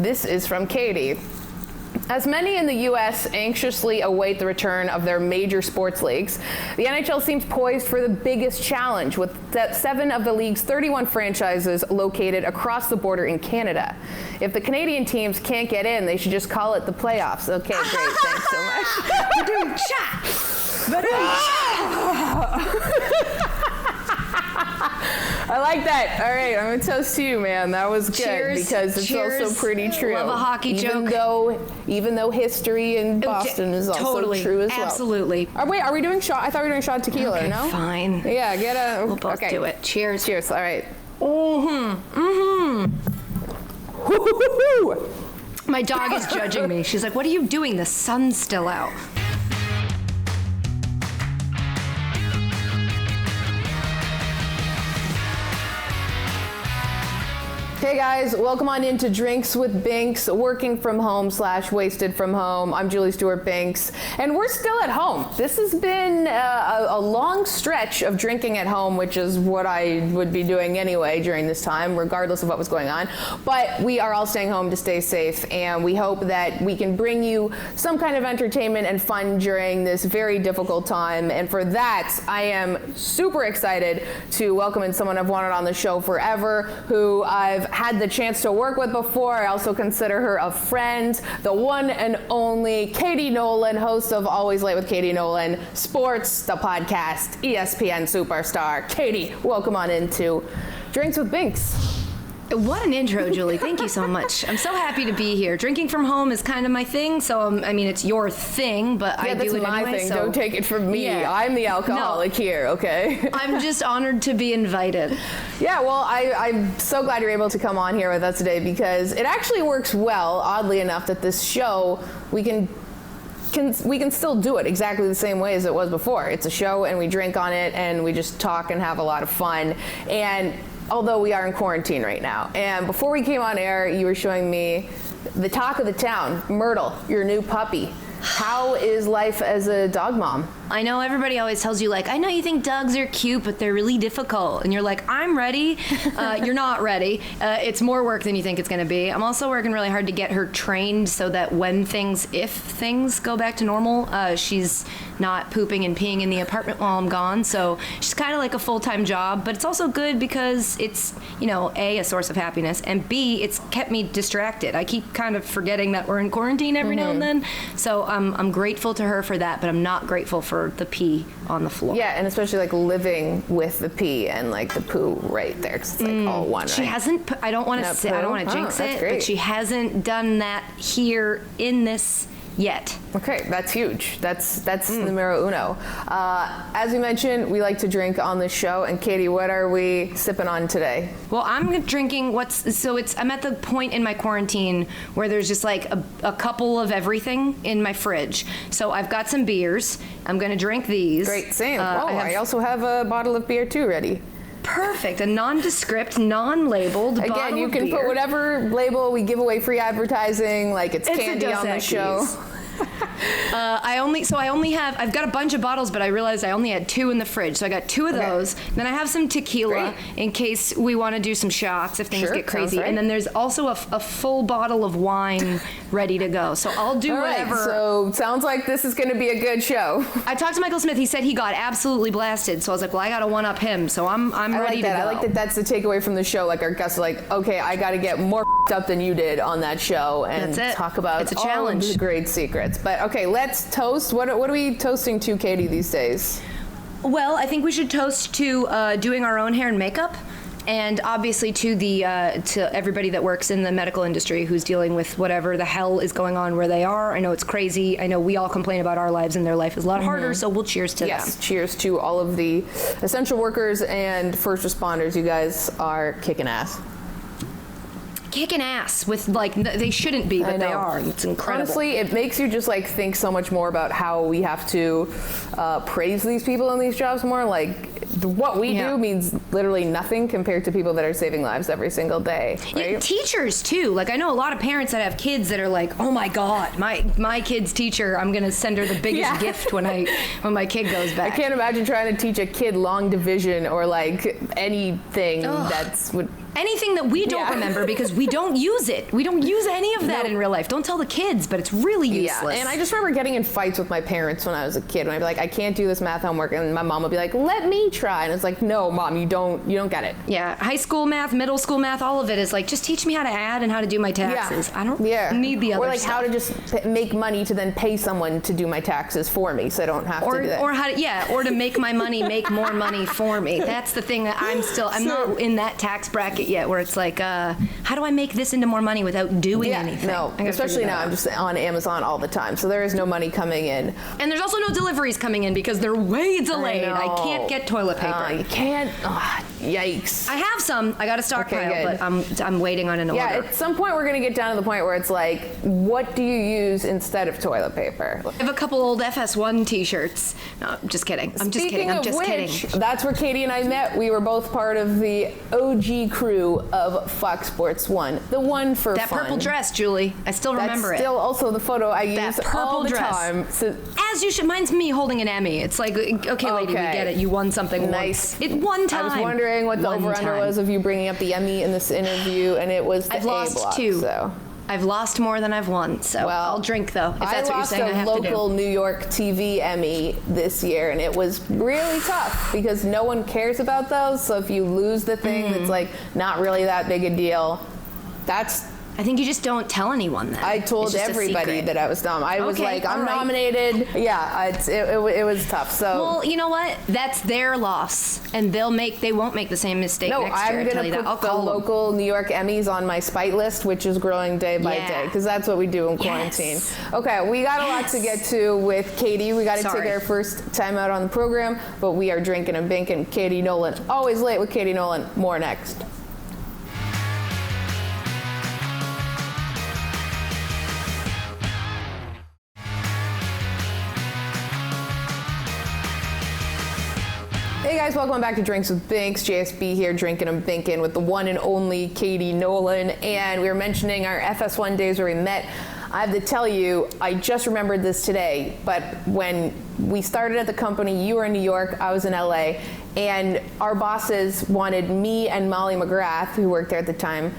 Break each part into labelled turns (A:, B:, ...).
A: This is from Katie. As many in the U.S. anxiously await the return of their major sports leagues, the NHL seems poised for the biggest challenge, with 7 of the league's 31 franchises located across the border in Canada. If the Canadian teams can't get in, they should just call it the playoffs. Okay, great, thanks so much. I like that. All right, I'm going to toast to you, man. That was good.
B: Cheers.
A: Because it's also pretty true.
B: Love a hockey joke.
A: Even though history in Boston is also
B: totally
A: true as well.
B: Absolutely.
A: Wait, are we doing shot? I thought we were doing shot tequila,
B: okay,
A: no?
B: Fine.
A: Yeah,
B: We'll both do it. Cheers.
A: Cheers, all right.
B: My dog is judging me. She's like, what are you doing? The sun's still out.
A: Hey guys, welcome on into Drinks with Binks, working from home / wasted from home. I'm Julie Stewart-Binks, and we're still at home. This has been a long stretch of drinking at home, which is what I would be doing anyway during this time, regardless of what was going on. But we are all staying home to stay safe, and we hope that we can bring you some kind of entertainment and fun during this very difficult time. And for that, I am super excited to welcome in someone I've wanted on the show forever, who I've had the chance to work with before. I also consider her a friend, the one and only Katie Nolan, host of Always Late with Katie Nolan, Sports, the podcast, ESPN superstar. Katie, welcome on into Drinks with Binks.
B: What an intro, Julie. Thank you so much. I'm so happy to be here. Drinking from home is kind of my thing, so I mean, it's your thing, but I do it anyway. Yeah, that's my thing.
A: So don't take it from me. Yeah. I'm the alcoholic here, okay?
B: I'm just honored to be invited.
A: Yeah, well, I'm so glad you're able to come on here with us today, because it actually works well, oddly enough, that this show, we can still do it exactly the same way as it was before. It's a show, and we drink on it, and we just talk and have a lot of fun. And although we are in quarantine right now. And before we came on air, you were showing me the talk of the town, Myrtle, your new puppy. How is life as a dog mom?
B: I know everybody always tells you, like, I know you think dogs are cute, but they're really difficult. And you're like, I'm ready. You're not ready. It's more work than you think it's going to be. I'm also working really hard to get her trained so that if things go back to normal, she's not pooping and peeing in the apartment while I'm gone. So she's kind of like a full-time job, but it's also good because it's, A, a source of happiness, and B, it's kept me distracted. I keep kind of forgetting that we're in quarantine every now and then. So I'm grateful to her for that, but I'm not grateful for the pee on the floor.
A: Yeah, and especially like living with the pee and like the poo right there, because it's like all one, right?
B: She hasn't, I don't want to jinx it,
A: great.
B: But she hasn't done that here in this yet.
A: Okay, that's huge. That's numero uno. As we mentioned, we like to drink on the show. And Katie, what are we sipping on today?
B: Well, I'm drinking I'm at the point in my quarantine where there's just like a couple of everything in my fridge. So I've got some beers. I'm going to drink these.
A: Great, same. I also have a bottle of beer too ready.
B: Perfect. A nondescript, non-labeled bottle of beer.
A: Again, you can put whatever label. We give away free advertising, like it's candy on the show.
B: I've got a bunch of bottles, but I realized I only had 2 in the fridge. So I got 2 of those. Then I have some tequila in case we want to do some shots if things get crazy. Right. And then there's also a full bottle of wine ready to go. So I'll do whatever.
A: Right, so sounds like this is going to be a good show.
B: I talked to Michael Smith. He said he got absolutely blasted. So I was like, well, I got to one-up him. So I'm ready to go.
A: I like that that's the takeaway from the show. Like our guests are like, okay, I got to get more up than you did on that show and talk about
B: it's a challenge.
A: All the great secrets. But okay, let's toast. What are we toasting to, Katie, these days?
B: Well, I think we should toast to doing our own hair and makeup, and obviously to everybody that works in the medical industry who's dealing with whatever the hell is going on where they are. I know it's crazy. I know we all complain about our lives, and their life is a lot harder, so we'll cheers to them.
A: Yes, cheers to all of the essential workers and first responders. You guys are kicking ass.
B: Kicking ass with, like, they shouldn't be, but they are. It's incredible.
A: Honestly, it makes you just like think so much more about how we have to praise these people in these jobs more. Like what we do means literally nothing compared to people that are saving lives every single day. Right?
B: Yeah, teachers too. Like I know a lot of parents that have kids that are like, oh my God, my kid's teacher, I'm gonna send her the biggest gift when my kid goes back.
A: I can't imagine trying to teach a kid long division or like anything
B: Anything that we don't
A: Yeah.
B: remember because we don't use it. We don't use any of that in real life. Don't tell the kids, but it's really useless.
A: Yeah, and I just remember getting in fights with my parents when I was a kid. When I'd be like, I can't do this math homework, and my mom would be like, let me try. And it's like, no, Mom, you don't get it.
B: Yeah, high school math, middle school math, all of it is like, just teach me how to add and how to do my taxes. I don't need the other
A: Or like
B: stuff.
A: how to just make money to then pay someone to do my taxes for me, so I don't have to do that.
B: Or how to, or to make my money make more money for me. That's the thing that I'm not in that tax bracket yet where it's like, how do I make this into more money without doing anything?
A: No, especially now I'm just on Amazon all the time, so there is no money coming in.
B: And there's also no deliveries coming in because they're way delayed. I can't get toilet paper.
A: You can't. Yikes.
B: I have some. I got a stockpile, but I'm waiting on an order.
A: Yeah, at some point we're gonna get down to the point where it's like, what do you use instead of toilet paper?
B: I have a couple old FS1 t-shirts. No, I'm just kidding. I'm just kidding.
A: That's where Katie and I met. We were both part of the OG crew of Fox Sports 1. The one for
B: that
A: fun.
B: purple dress, Julie. I still remember
A: That's
B: it.
A: still also the photo I use all the time. So,
B: as you should. Mine's me holding an Emmy. It's like, okay, lady, we get it. You won something
A: nice.
B: once. It one time.
A: I was wondering what the over-under was of you bringing up the Emmy in this interview, and it was the
B: I've lost
A: A block,
B: 2.
A: So.
B: I've lost more than I've won, so I'll drink though. If that's what you're saying, I have
A: lost
B: to
A: a local New York TV Emmy this year, and it was really tough because no one cares about those. So if you lose the thing that's like not really that big a deal,
B: I think you just don't tell anyone that.
A: I told everybody that I was dumb. I was like, I'm nominated. Yeah, it was tough. So
B: well, you know what? That's their loss, and they won't make the same mistake next year.
A: I'm gonna put the local New York Emmys on my spite list, which is growing day by day, because that's what we do in quarantine. Okay, we got a lot to get to with Katie. We got to take our first time out on the program, but we are drinking and binking. Katie Nolan, always late with Katie Nolan. More next. Hey guys, welcome back to Drinks with Binks. JSB here, drinking and binking with the one and only Katie Nolan. And we were mentioning our FS1 days where we met. I have to tell you, I just remembered this today, but when we started at the company, you were in New York, I was in LA, and our bosses wanted me and Molly McGrath, who worked there at the time,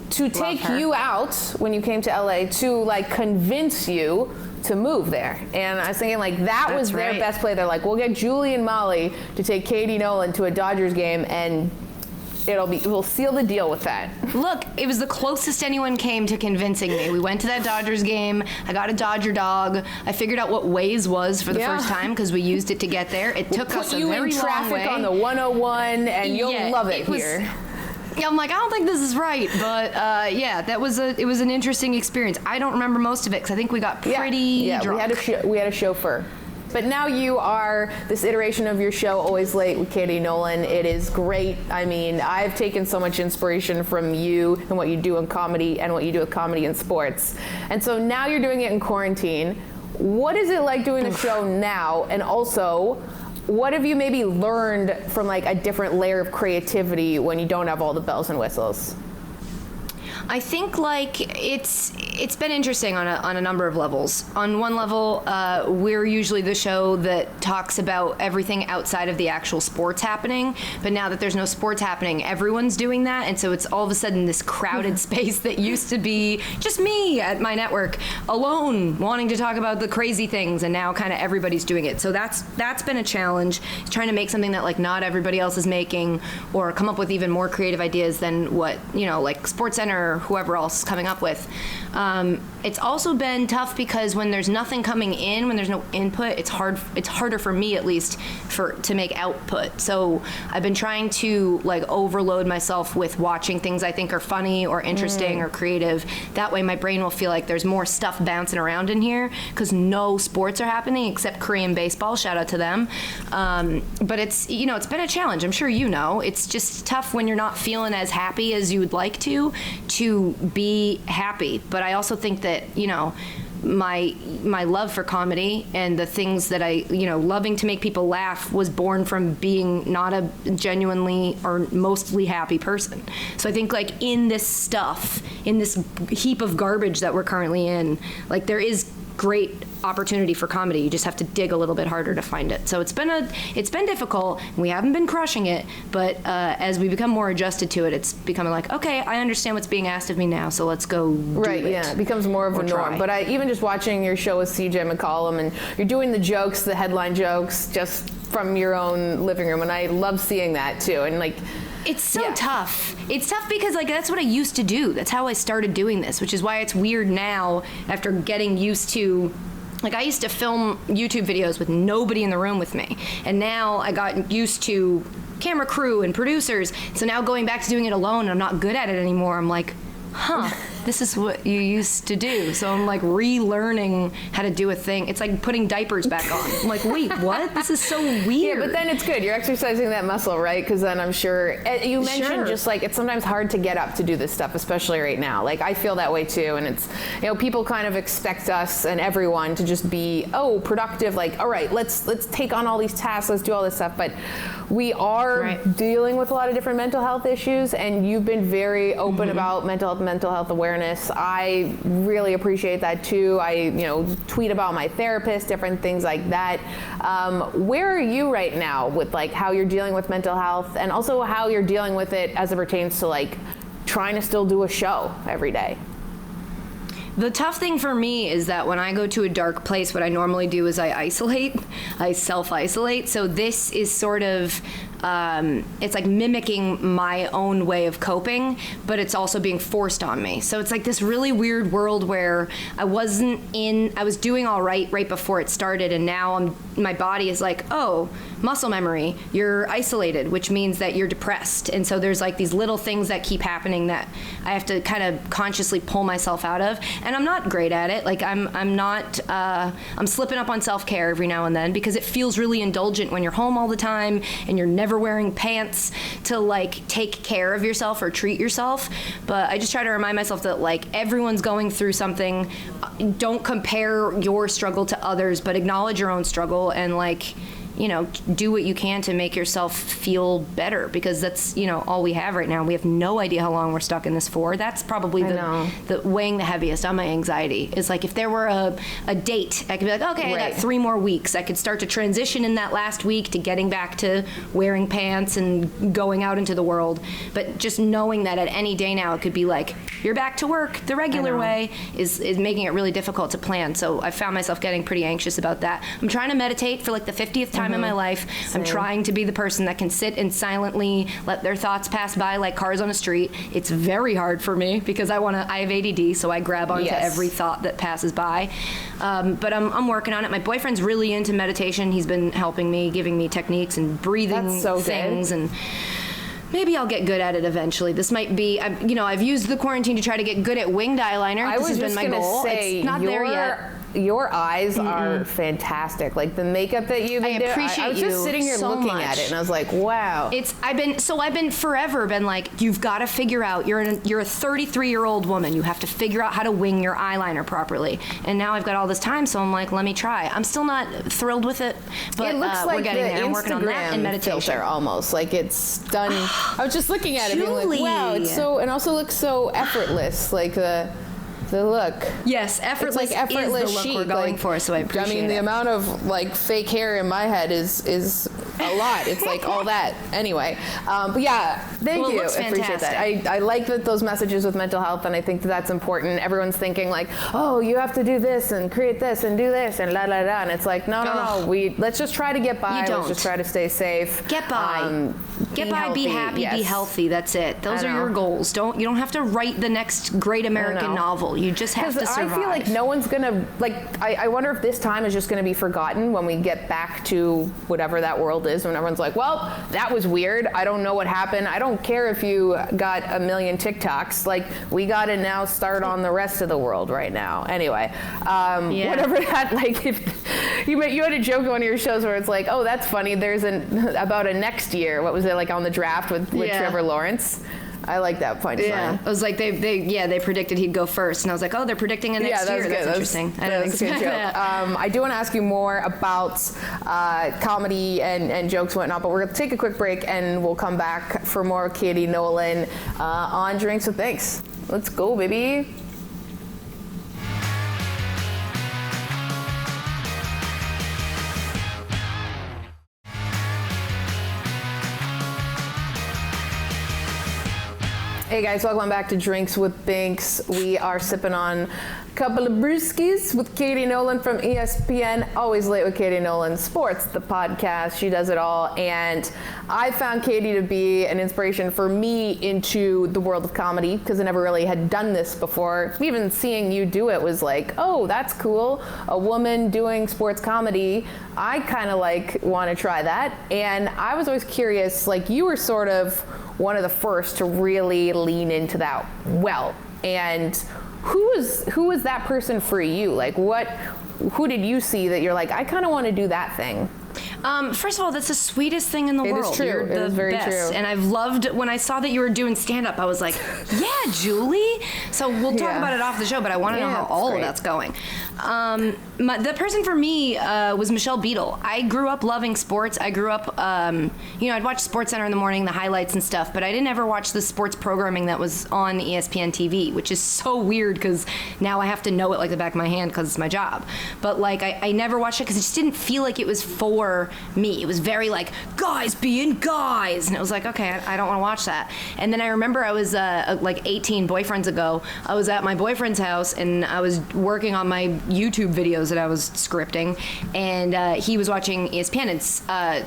A: to take you out when you came to LA to like convince you to move there. And I was thinking like that was their best play. They're like, we'll get Julie and Molly to take Katie Nolan to a Dodgers game, and we'll seal the deal with that.
B: Look, it was the closest anyone came to convincing me. We went to that Dodgers game. I got a Dodger dog. I figured out what Waze was for the first time because we used it to get there. It took us a very long way.
A: Put you in traffic on the 101, and you'll love it here.
B: Yeah, I'm like, I don't think this is right, but it was an interesting experience. I don't remember most of it because I think we got pretty drunk.
A: We had a chauffeur. But now you are this iteration of your show, Always Late with Katie Nolan. It is great. I mean, I've taken so much inspiration from you and what you do in comedy and what you do with comedy and sports. And so now you're doing it in quarantine. What is it like doing the show now? And also, what have you maybe learned from like a different layer of creativity when you don't have all the bells and whistles?
B: I think like it's been interesting on a number of levels. On one level, we're usually the show that talks about everything outside of the actual sports happening. But now that there's no sports happening, everyone's doing that, and so it's all of a sudden this crowded space that used to be just me at my network alone wanting to talk about the crazy things, and now kind of everybody's doing it. So that's been a challenge, trying to make something that like not everybody else is making, or come up with even more creative ideas than what like SportsCenter or whoever else is coming up with. It's also been tough because when there's nothing coming in, when there's no input, it's harder for me at least to make output. So I've been trying to like overload myself with watching things I think are funny or interesting or creative. That way my brain will feel like there's more stuff bouncing around in here because no sports are happening except Korean baseball. Shout out to them. But it's it's been a challenge. I'm sure it's just tough when you're not feeling as happy as you would like to be happy. But I also think that my love for comedy and the things that I loving to make people laugh was born from being not a genuinely or mostly happy person. So I think like in this stuff, in this heap of garbage that we're currently in, like there is great opportunity for comedy. You just have to dig a little bit harder to find it. So it's been difficult. We haven't been crushing it, but as we become more adjusted to it, it's becoming like, okay, I understand what's being asked of me now, so let's go do it.
A: Yeah, it becomes more of a norm. But even just watching your show with CJ McCollum, and you're doing the jokes, the headline jokes, just from your own living room, and I love seeing that too. And like,
B: it's so tough. It's tough because like that's what I used to do. That's how I started doing this, which is why it's weird now after getting used to, like I used to film YouTube videos with nobody in the room with me. And now I got used to camera crew and producers. So now going back to doing it alone, and I'm not good at it anymore. I'm like, huh, this is what you used to do. So I'm like relearning how to do a thing. It's like putting diapers back on. I'm like, wait, what? This is so weird.
A: Yeah, but then it's good. You're exercising that muscle, right? Because then I'm sure, you mentioned just like, it's sometimes hard to get up to do this stuff, especially right now. Like I feel that way too. And it's, people kind of expect us and everyone to just be, productive. Like, all right, let's take on all these tasks. Let's do all this stuff. But we are dealing with a lot of different mental health issues, and you've been very open about mental health awareness. I really appreciate that too. I, tweet about my therapist, different things like that. Where are you right now with like how you're dealing with mental health, and also how you're dealing with it as it pertains to like trying to still do a show every day?
B: The tough thing for me is that when I go to a dark place, what I normally do is I self-isolate. So this is sort of, it's like mimicking my own way of coping, but it's also being forced on me. So it's like this really weird world where I was doing all right before it started, and now my body is like, oh, muscle memory, you're isolated, which means that you're depressed. And so there's like these little things that keep happening that I have to kind of consciously pull myself out of. And I'm not great at it. Like I'm slipping up on self-care every now and then because it feels really indulgent when you're home all the time and you're never wearing pants to like take care of yourself or treat yourself. But I just try to remind myself that like everyone's going through something. Don't compare your struggle to others, but acknowledge your own struggle and like, do what you can to make yourself feel better, because that's, all we have right now. We have no idea how long we're stuck in this for. That's probably the weighing the heaviest on my anxiety. Is like if there were a date, I could be like, okay, I got 3 more weeks. I could start to transition in that last week to getting back to wearing pants and going out into the world. But just knowing that at any day now, it could be like, you're back to work the regular way is making it really difficult to plan. So I found myself getting pretty anxious about that. I'm trying to meditate for like the 50th time in my life. Same. I'm trying to be the person that can sit and silently let their thoughts pass by like cars on a street. It's very hard for me because I have ADD, so I grab onto every thought that passes by. But I'm working on it. My boyfriend's really into meditation. He's been helping me, giving me techniques and breathing things, and maybe I'll get good at it eventually. This might be, I've used the quarantine to try to get good at winged eyeliner. This has been my goal. It's not there yet.
A: Your eyes are fantastic. Like the makeup that you've been doing. I was just sitting here looking at it, and I was like, wow. I've been forever like, you've got to figure out. You're a 33-year-old woman. You have to figure out how to wing your eyeliner properly. And now I've got all this time, so I'm like, let me try. I'm still not thrilled with it, but it looks like
B: we're getting there. I'm working on that and meditation.
A: Filter almost like it's done. I was just looking at it, being like, wow, it's so, and also looks so effortless, like the look.
B: Yes, effortless.
A: It's like effortless
B: is the look
A: chic.
B: we're going for, so I appreciate it.
A: The amount of like fake hair in my head is a lot. It's like all that. Anyway, but yeah, thank you. I appreciate that. I like that those messages with mental health, and I think that's important. Everyone's thinking like, oh, you have to do this and create this and do this and la la la, and it's like, no. Let's just try to get by. Let's just try to stay safe.
B: Get by. Get by. Healthy, be happy. Be healthy. That's it. Those are your goals. You don't have to write the next great American novel. You just have to survive.
A: I feel like no one's gonna I wonder if this time is just gonna be forgotten when we get back to whatever that world is, when everyone's like, well, that was weird. I don't know what happened. I don't care if you got a million TikToks. Like, we gotta now start on the rest of the world right now. Anyway, whatever that, like, if you had a joke on one of your shows where it's like, oh, that's funny. There's about a next year. What was it, like on the draft with Trevor Lawrence? I like that punchline.
B: Yeah, I was like, they predicted he'd go first, and I was like, oh, they're predicting a next year. That's interesting. I didn't expect that.
A: I do want to ask you more about comedy and jokes and whatnot, but we're going to take a quick break, and we'll come back for more Katie Nolan on Drinks with Binks. Let's go, baby. Hey guys, welcome back to Drinks with Binks. We are sipping on a couple of brewskis with Katie Nolan from ESPN. Always Late with Katie Nolan, Sports, the podcast. She does it all. And I found Katie to be an inspiration for me into the world of comedy because I never really had done this before. Even seeing you do it was like, oh, that's cool. A woman doing sports comedy. I kind of like want to try that. And I was always curious, like you were sort of one of the first to really lean into that well. And who was that person for you? Like who did you see that you're like, I kind of want to do that thing?
B: First of all, that's the sweetest thing in the world.
A: It is true.
B: You're the
A: it is very
B: best.
A: true.
B: And I've loved, when I saw that you were doing stand-up, I was like, yeah, Julie. So we'll talk about it off the show, but I want to know how all of that's going. The person for me was Michelle Beadle. I grew up loving sports. I grew up, I'd watch SportsCenter in the morning, the highlights and stuff, but I didn't ever watch the sports programming that was on ESPN TV, which is so weird because now I have to know it like the back of my hand because it's my job. But like, I never watched it because it just didn't feel like it was for me. It was very like, guys being guys. And it was like, okay, I don't want to watch that. And then I remember I was like 18 boyfriends ago, I was at my boyfriend's house and I was working on my YouTube videos that I was scripting, and he was watching ESPN and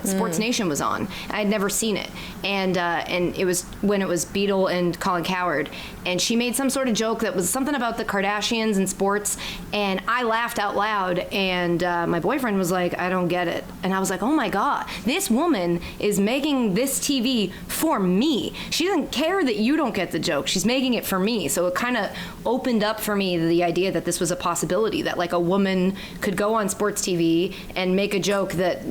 B: Sports Nation was on. I had never seen it. And it was when it was Beadle and Colin Cowherd, and she made some sort of joke that was something about the Kardashians and sports, and I laughed out loud, and my boyfriend was like, I don't get it. And I was like, oh my God, this woman is making this TV for me. She doesn't care that you don't get the joke. She's making it for me. So it kind of opened up for me the idea that this was a possibility, that like a woman could go on sports TV and make a joke that,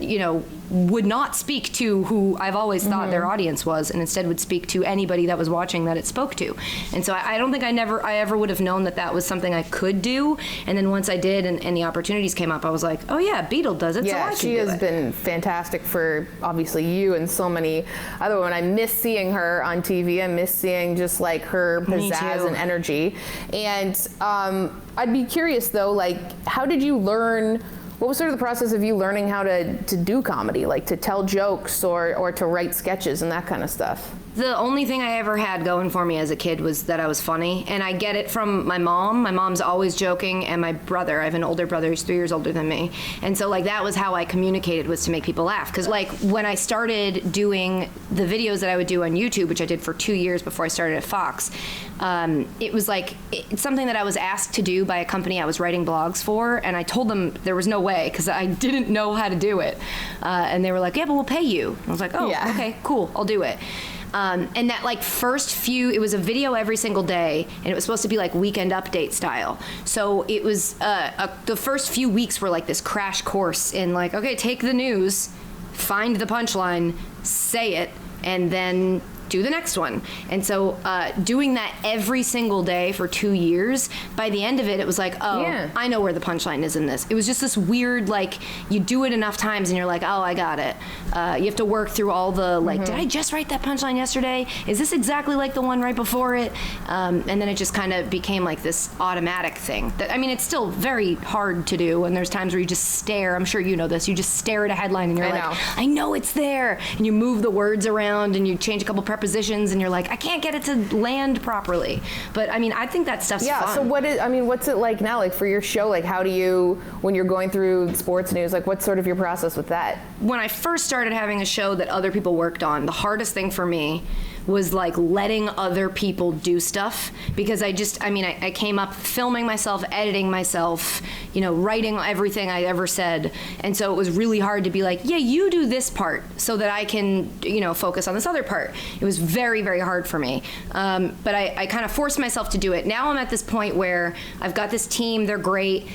B: would not speak to who I've always thought their audience was, and instead would speak to anybody that was watching that it spoke to. And so I don't think I ever would have known that was something I could do. And then once I did and the opportunities came up, I was like, oh yeah, Beadle does it, so I can do it.
A: Yeah, she has been fantastic for obviously you and so many other women. I miss seeing her on TV. I miss seeing just like her pizzazz and energy. And I'd be curious though, like how did you learn? What was sort of the process of you learning how to do comedy, like to tell jokes or to write sketches and that kind of stuff?
B: The only thing I ever had going for me as a kid was that I was funny, and I get it from my mom. My mom's always joking, and my brother. I have an older brother, he's 3 years older than me. And so like that was how I communicated, was to make people laugh. Because like when I started doing the videos that I would do on YouTube, which I did for 2 years before I started at Fox, it was like, it's something that I was asked to do by a company I was writing blogs for, and I told them there was no way, because I didn't know how to do it. And they were like, yeah, but we'll pay you. I was like, oh, yeah. Okay, cool, I'll do it. And that like first few, it was a video every single day, and it was supposed to be like Weekend Update style. So it was, the first few weeks were like this crash course in like, okay, take the news, find the punchline, say it, and then do the next one. And so doing that every single day for 2 years, by the end of it, it was like, oh, yeah, I know where the punchline is in this. It was just this weird, like, you do it enough times and you're like, oh, I got it. You have to work through all the, like, did I just write that punchline yesterday? Is this exactly like the one right before it? And then it just kind of became like this automatic thing. That, I mean, it's still very hard to do, and there's times where you just stare. I'm sure you know this. You just stare at a headline and you're I know it's there. And you move the words around and you change a couple prepositions and you're like, I can't get it to land properly. But I mean, I think that stuff's fun.
A: So what's it like now? Like for your show, like how do you, when you're going through sports news, like what's sort of your process with that?
B: When I first started having a show that other people worked on, the hardest thing for me was like letting other people do stuff, because I came up filming myself, editing myself, writing everything I ever said. And so it was really hard to be like, yeah, you do this part so that I can, focus on this other part. It was very, very hard for me. But I kind of forced myself to do it. Now I'm at this point where I've got this team, they're great.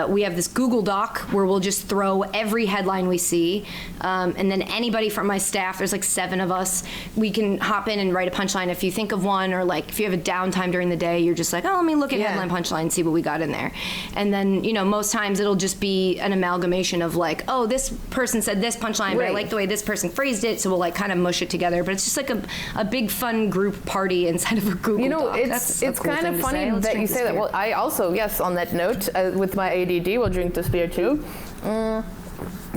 B: We have this Google Doc where we'll just throw every headline we see. And then anybody from my staff, there's like 7 of us, we can hop in and write a punchline if you think of one, or like if you have a downtime during the day, you're just like, oh, let me look at headline punchline and see what we got in there. And then, most times it'll just be an amalgamation of like, oh, this person said this punchline, but I like the way this person phrased it, so we'll like kind of mush it together. But it's just like a big fun group party inside of a Google Doc.
A: It's cool, kind of funny that you say that. Well, I also, yes, on that note, with my ADD, we'll drink this beer too.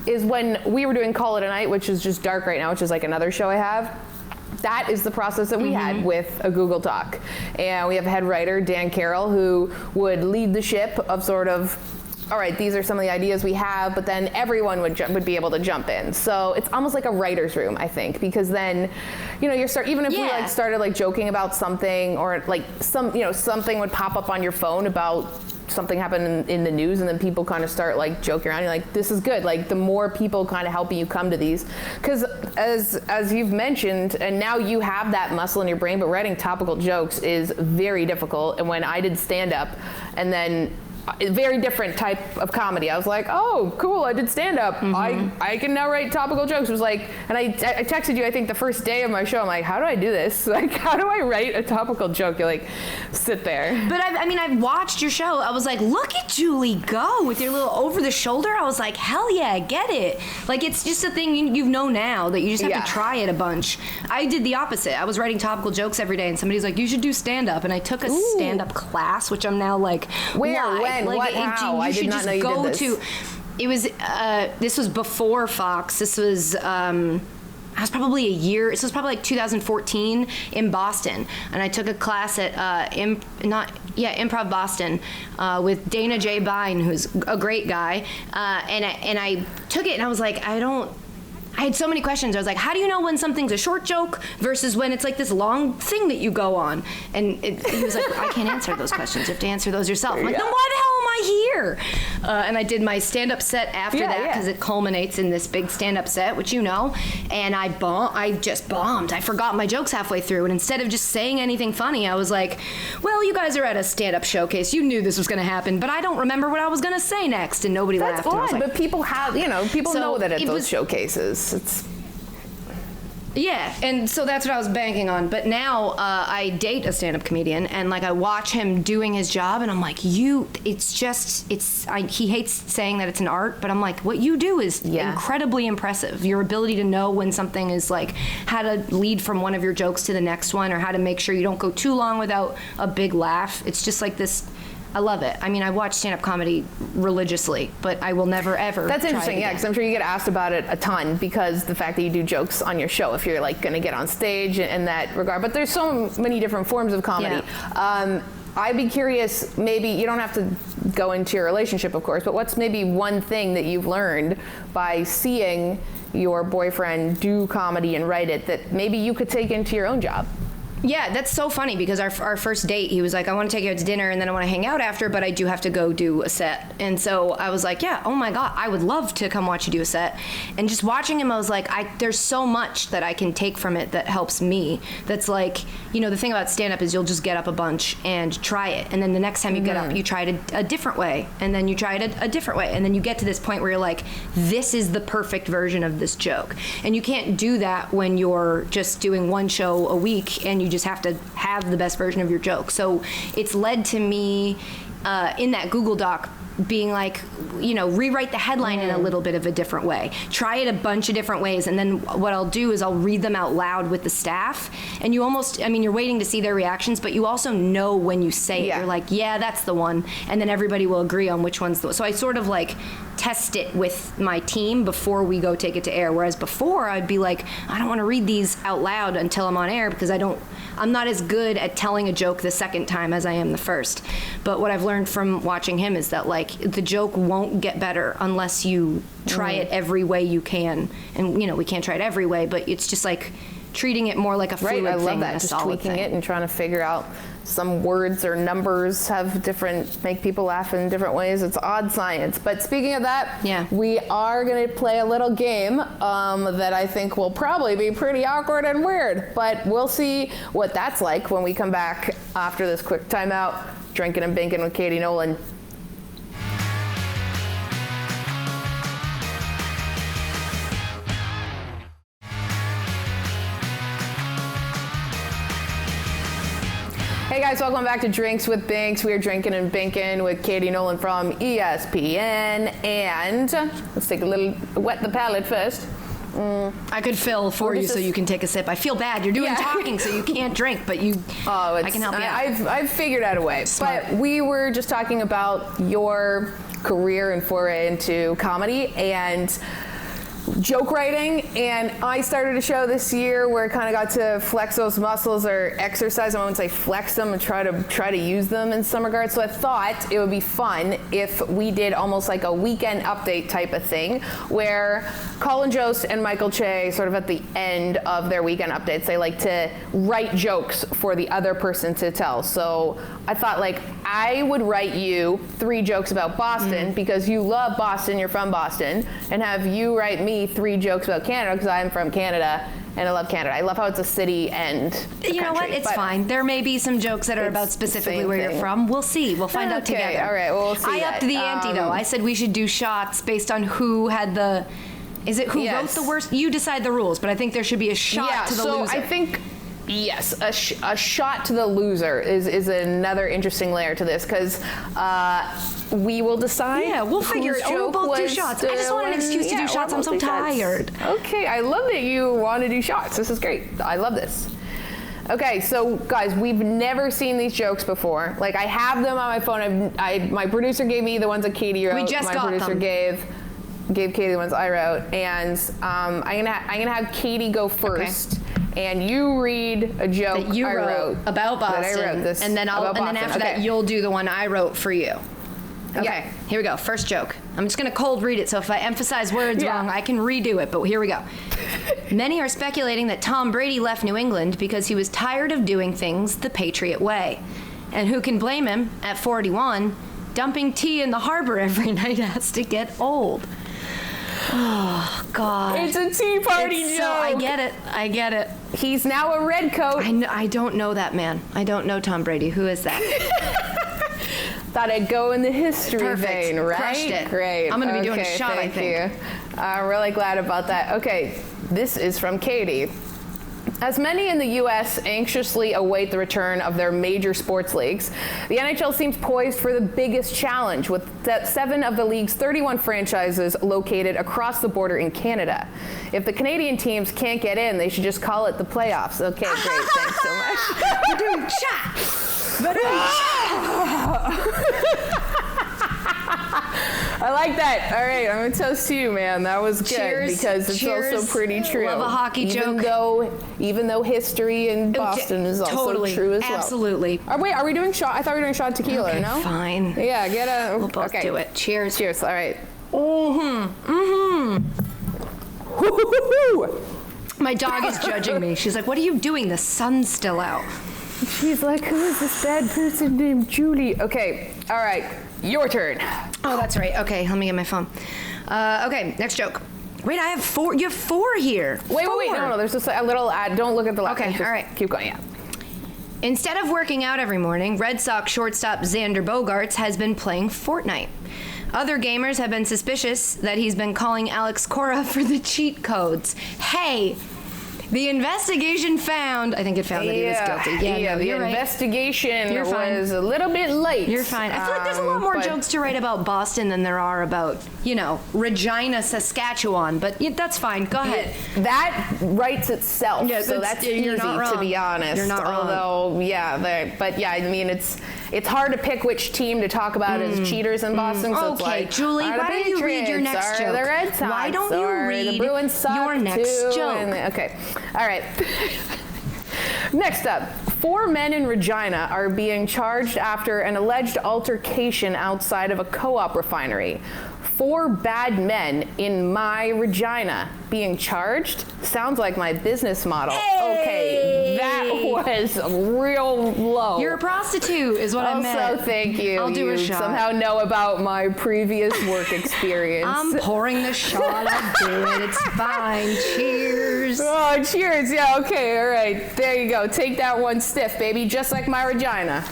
A: Is when we were doing Call It a Night, which is just dark right now, which is like another show I have. that is the process that we had with a Google Doc. And we have head writer Dan Carroll, who would lead the ship of sort of, all right, these are some of the ideas we have, but then everyone would be able to jump in. So it's almost like a writer's room, I think, because then, you know, even if we like started like joking about something, or like something would pop up on your phone about something happened in the news, and then people kind of start like joking around. You're like, this is good. Like the more people kind of helping you come to these, because as you've mentioned, and now you have that muscle in your brain, but writing topical jokes is very difficult. And when I did stand up, and then a very different type of comedy, I was like, oh, cool, I did stand up. I can now write topical jokes. It was like, and I texted you, I think the first day of my show, I'm like, how do I do this? Like, how do I write a topical joke? You're like, sit there.
B: But I've watched your show. I was like, look at Julie go with your little over the shoulder. I was like, hell yeah, I get it. Like, it's just a thing you know now that you just have to try it a bunch. I did the opposite. I was writing topical jokes every day, and somebody's like, you should do stand up. And I took a stand up class, which I'm now like,
A: where,
B: why?
A: when,
B: like,
A: what, how? I did not know you did this.
B: It was, this was before Fox. This was, I was probably a year, this was probably like 2014 in Boston. And I took a class at Improv Boston with Dana J. Bine, who's a great guy. And I took it, and I was like, I had so many questions. I was like, how do you know when something's a short joke versus when it's like this long thing that you go on? And he was like, I can't answer those questions. You have to answer those yourself. I'm like, then why the hell am I here? And I did my stand-up set after that, because it culminates in this big stand-up set, which you know. And I just bombed. I forgot my jokes halfway through. And instead of just saying anything funny, I was like, well, you guys are at a stand-up showcase. You knew this was going to happen, but I don't remember what I was going to say next. And nobody laughed.
A: That's odd,
B: like,
A: but people have, people know that at those showcases.
B: Yeah, and so that's what I was banking on. But now I date a stand-up comedian, and like I watch him doing his job, and I'm like, he hates saying that it's an art, but I'm like, what you do is incredibly impressive. Your ability to know when something is like how to lead from one of your jokes to the next one, or how to make sure you don't go too long without a big laugh. It's just like this. I love it. I mean, I watch stand-up comedy religiously, but I will never, ever
A: That's interesting,
B: try it
A: because I'm sure you get asked about it a ton, because the fact that you do jokes on your show, if you're like going to get on stage in that regard. But there's so many different forms of comedy. Yeah. I'd be curious, maybe, you don't have to go into your relationship, of course, but what's maybe one thing that you've learned by seeing your boyfriend do comedy and write it that maybe you could take into your own job?
B: Yeah, that's so funny, because our first date, he was like, I want to take you out to dinner, and then I want to hang out after, but I do have to go do a set. And so I was like, yeah, oh my God, I would love to come watch you do a set. And just watching him, I was like, there's so much that I can take from it that helps me. That's like, the thing about stand-up is you'll just get up a bunch and try it. And then the next time you get up, you try it a different way. And then you try it a different way. And then you get to this point where you're like, this is the perfect version of this joke. And you can't do that when you're just doing one show a week and you just have to have the best version of your joke. So it's led to me in that Google Doc being like, rewrite the headline in a little bit of a different way. Try it a bunch of different ways, and then what I'll do is I'll read them out loud with the staff, and you almost, you're waiting to see their reactions, but you also know when you say it. You're like, yeah, that's the one, and then everybody will agree on which one's the one. So I sort of like test it with my team before we go take it to air, whereas before I'd be like, I don't want to read these out loud until I'm on air, because I'm not as good at telling a joke the second time as I am the first. But what I've learned from watching him is that like the joke won't get better unless you try it every way you can. And we can't try it every way, but it's just like treating it more like a fluid thing.
A: I love that. Just tweaking it and trying to figure out some words or numbers make people laugh in different ways. It's odd science. But speaking of that, we are going to play a little game that I think will probably be pretty awkward and weird. But we'll see what that's like when we come back after this quick timeout. Drinking and Binking with Katie Nolan. Hey guys, welcome back to Drinks with Binks. We are drinking and binking with Katie Nolan from ESPN. And let's take a little wet the palate first.
B: I could fill for you so you can take a sip. I feel bad. You're doing talking, so you can't drink, but I can help you out.
A: I've figured out a way.
B: Smart.
A: But we were just talking about your career and foray into comedy, and joke writing, and I started a show this year where I kind of got to flex those muscles or exercise them. I wouldn't say flex them and try to use them in some regards. So I thought it would be fun if we did almost like a weekend update type of thing where Colin Jost and Michael Che, sort of at the end of their weekend updates, they like to write jokes for the other person to tell. So I thought, like, I would write you 3 jokes about Boston because you love Boston, you're from Boston, and have you write me 3 jokes about Canada because I'm from Canada and I love Canada. I love how it's a city and
B: you know what? It's fine. There may be some jokes that are about specifically where you're from. We'll see. We'll find out together.
A: All right, well, we'll see.
B: I upped the ante, though. I said we should do shots based on who had the. Is it who wrote the worst? You decide the rules, but I think there should be a shot to the loser.
A: I think. Yes, a shot to the loser is another interesting layer to this because we will decide.
B: Yeah, we'll figure it out. We'll both do shots. I just want an excuse to do shots. I'm so tired.
A: Okay, I love that you want to do shots. This is great. I love this. Okay, so guys, we've never seen these jokes before. Like, I have them on my phone. My producer gave me the ones that Katie wrote.
B: We just got them.
A: My producer gave Katie the ones I wrote, and I'm gonna have Katie go first. Okay. And you read a joke
B: that you wrote about Boston, and then after that you'll do the one I wrote for you. Okay, here we go. First joke. I'm just gonna cold read it, so if I emphasize words wrong, I can redo it. But here we go. Many are speculating that Tom Brady left New England because he was tired of doing things the Patriot way, and who can blame him? At 41, dumping tea in the harbor every night has to get old. Oh, God.
A: It's a Tea Party joke.
B: So, I get it.
A: He's now a red coat.
B: I don't know that man. I don't know Tom Brady. Who is that?
A: Thought I'd go in the history vein, right?
B: Crushed it.
A: Great.
B: I'm going to be doing a shot, I think.
A: I'm really glad about that. Okay, this is from Katie. As many in the U.S. anxiously await the return of their major sports leagues, the NHL seems poised for the biggest challenge, with 7 of the league's 31 franchises located across the border in Canada. If the Canadian teams can't get in, they should just call it the playoffs. Okay, great. Thanks so much. I like that. All right, I'm going to toast to you, man. That was good because it's also pretty true.
B: Love a hockey joke.
A: Even though history in Boston is also true as well.
B: Absolutely.
A: Wait, are we doing shot? I thought we were doing shot tequila,
B: okay,
A: no?
B: Fine.
A: Yeah,
B: we'll both do it. Cheers.
A: Cheers. All right.
B: My dog is judging me. She's like, what are you doing? The sun's still out.
A: She's like, who is this bad person named Julie? Okay, all right, your turn.
B: Oh, that's right. Okay, let me get my phone. Okay, next joke. Wait, I have 4. You have 4 here.
A: Wait. No, there's just a little ad. Don't look at the left.
B: Okay, all right.
A: Keep going, yeah.
B: Instead of working out every morning, Red Sox shortstop Xander Bogaerts has been playing Fortnite. Other gamers have been suspicious that he's been calling Alex Cora for the cheat codes. Hey! The investigation found, I think it found that he was guilty.
A: Yeah, the investigation was a little bit late.
B: You're fine. I feel like there's a lot more jokes to write about Boston than there are about, Regina, Saskatchewan. But that's fine. Go ahead.
A: That writes itself. Yeah, so that's easy, to be honest.
B: You're not wrong.
A: Although, I mean, it's hard to pick which team to talk about as cheaters in Boston. So it's like,
B: Julie, why don't you read your next joke?
A: The Red Sox,
B: why don't you read
A: the Bruins suck
B: your next joke?
A: Okay. All right. Next up, 4 men in Regina are being charged after an alleged altercation outside of a co-op refinery. 4 bad men in my Regina being charged? Sounds like my business model.
B: Hey!
A: Okay, that was real low.
B: You're a prostitute is what I meant.
A: Also, thank you.
B: I'll do a shot.
A: Somehow know about my previous work experience.
B: I'm pouring the shot. I'll do it. It's fine. Cheers.
A: Oh, cheers. Yeah, okay, all right. There you go. Take that one stiff, baby, just like my Regina.